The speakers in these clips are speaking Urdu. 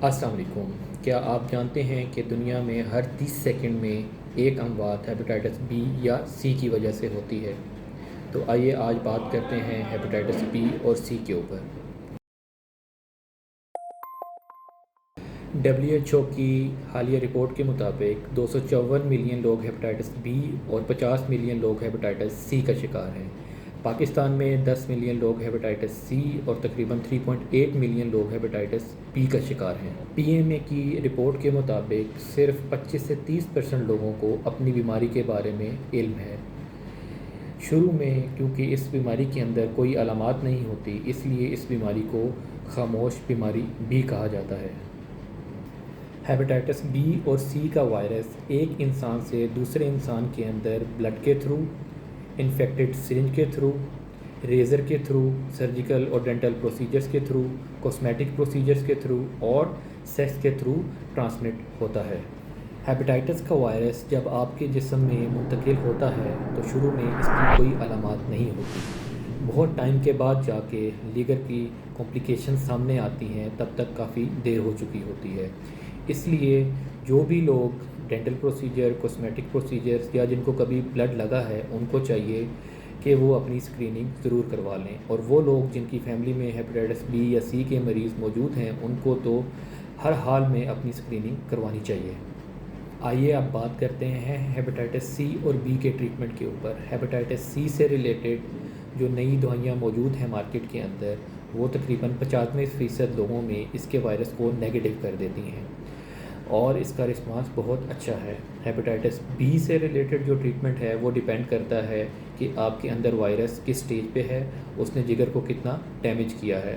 السلام علیکم۔ کیا آپ جانتے ہیں کہ دنیا میں ہر 30 سیکنڈ میں ایک اموات ہیپاٹائٹس بی یا سی کی وجہ سے ہوتی ہے؟ تو آئیے آج بات کرتے ہیں ہیپاٹائٹس بی اور سی کے اوپر۔ WHO کی حالیہ رپورٹ کے مطابق 254 ملین لوگ ہیپاٹائٹس بی اور 50 ملین لوگ ہیپاٹائٹس سی کا شکار ہیں۔ پاکستان میں 10 ملین لوگ ہیپاٹائٹس سی اور تقریباً 3.8 ملین لوگ ہیپاٹائٹس بی کا شکار ہیں۔ PMA کی رپورٹ کے مطابق صرف 25 سے 30% لوگوں کو اپنی بیماری کے بارے میں علم ہے۔ شروع میں کیونکہ اس بیماری کے اندر کوئی علامات نہیں ہوتی، اس لیے اس بیماری کو خاموش بیماری بھی کہا جاتا ہے۔ ہیپاٹائٹس بی اور سی کا وائرس ایک انسان سے دوسرے انسان کے اندر بلڈ کے تھرو، انفیکٹڈ سرنج کے تھرو، ریزر کے تھرو، سرجیکل اور ڈینٹل پروسیجرز کے تھرو، کاسمیٹک پروسیجرز کے تھرو اور سیکس کے تھرو ٹرانسمٹ ہوتا ہے۔ ہیپاٹائٹس کا وائرس جب آپ کے جسم میں منتقل ہوتا ہے تو شروع میں اس کی کوئی علامات نہیں ہوتی۔ بہت ٹائم کے بعد جا کے لیور کی کمپلیکیشن سامنے آتی ہیں، تب تک کافی دیر ہو چکی ہوتی ہے۔ اس لیے جو بھی لوگ ڈینٹل پروسیجر، کاسمیٹک پروسیجرز یا جن کو کبھی بلڈ لگا ہے، ان کو چاہیے کہ وہ اپنی اسکریننگ ضرور کروا لیں، اور وہ لوگ جن کی فیملی میں ہیپاٹائٹس بی یا سی کے مریض موجود ہیں، ان کو تو ہر حال میں اپنی اسکریننگ کروانی چاہیے۔ آئیے اب بات کرتے ہیں ہیپاٹائٹس سی اور بی کے ٹریٹمنٹ کے اوپر۔ ہیپاٹائٹس سی سے ریلیٹڈ جو نئی دوائیاں موجود ہیں مارکیٹ کے اندر، وہ تقریباً 95% لوگوں میں اس کے وائرس کو نیگیٹو کر دیتی ہیں، اور اس کا رسپانس بہت اچھا ہے۔ ہیپاٹائٹس بی سے ریلیٹڈ جو ٹریٹمنٹ ہے وہ ڈیپینڈ کرتا ہے کہ آپ کے اندر وائرس کس سٹیج پہ ہے، اس نے جگر کو کتنا ڈیمیج کیا ہے۔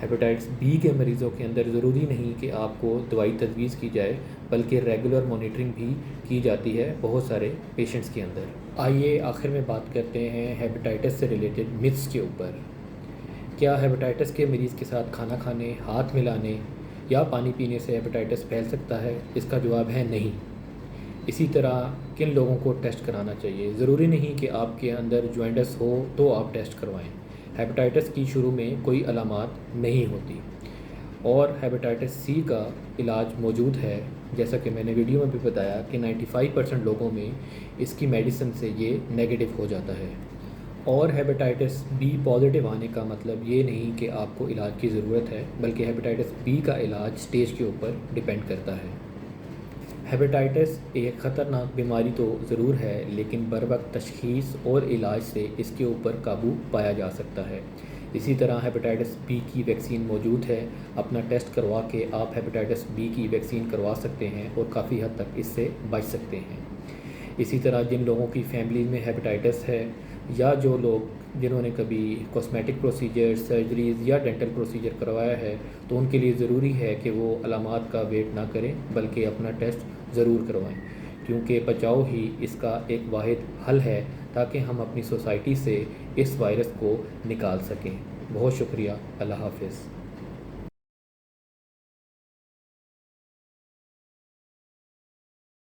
ہیپاٹائٹس بی کے مریضوں کے اندر ضروری نہیں کہ آپ کو دوائی تجویز کی جائے، بلکہ ریگولر مانیٹرنگ بھی کی جاتی ہے بہت سارے پیشنٹس کے اندر۔ آئیے آخر میں بات کرتے ہیں ہیپاٹائٹس سے ریلیٹڈ متس کے اوپر۔ کیا ہیپاٹائٹس کے مریض کے ساتھ کھانا کھانے، ہاتھ ملانے یا پانی پینے سے ہیپاٹائٹس پھیل سکتا ہے؟ اس کا جواب ہے نہیں۔ اسی طرح کن لوگوں کو ٹیسٹ کرانا چاہیے؟ ضروری نہیں کہ آپ کے اندر جوائنٹس ہو تو آپ ٹیسٹ کروائیں۔ ہیپاٹائٹس کی شروع میں کوئی علامات نہیں ہوتی، اور ہیپاٹائٹس سی کا علاج موجود ہے، جیسا کہ میں نے ویڈیو میں بھی بتایا کہ 95% لوگوں میں اس کی میڈیسن سے یہ نیگیٹو ہو جاتا ہے۔ اور ہیپاٹائٹس بی پازیٹیو آنے کا مطلب یہ نہیں کہ آپ کو علاج کی ضرورت ہے، بلکہ ہیپاٹائٹس بی کا علاج سٹیج کے اوپر ڈیپینڈ کرتا ہے۔ ہیپاٹائٹس ایک خطرناک بیماری تو ضرور ہے، لیکن بروقت تشخیص اور علاج سے اس کے اوپر قابو پایا جا سکتا ہے۔ اسی طرح ہیپاٹائٹس بی کی ویکسین موجود ہے، اپنا ٹیسٹ کروا کے آپ ہیپاٹائٹس بی کی ویکسین کروا سکتے ہیں اور کافی حد تک اس سے بچ سکتے ہیں۔ اسی طرح جن لوگوں کی فیملی میں ہیپاٹائٹس ہے، یا جو لوگ جنہوں نے کبھی کاسمیٹک پروسیجر، سرجریز یا ڈینٹل پروسیجر کروایا ہے، تو ان کے لیے ضروری ہے کہ وہ علامات کا ویٹ نہ کریں، بلکہ اپنا ٹیسٹ ضرور کروائیں، کیونکہ بچاؤ ہی اس کا ایک واحد حل ہے، تاکہ ہم اپنی سوسائٹی سے اس وائرس کو نکال سکیں۔ بہت شکریہ۔ اللہ حافظ۔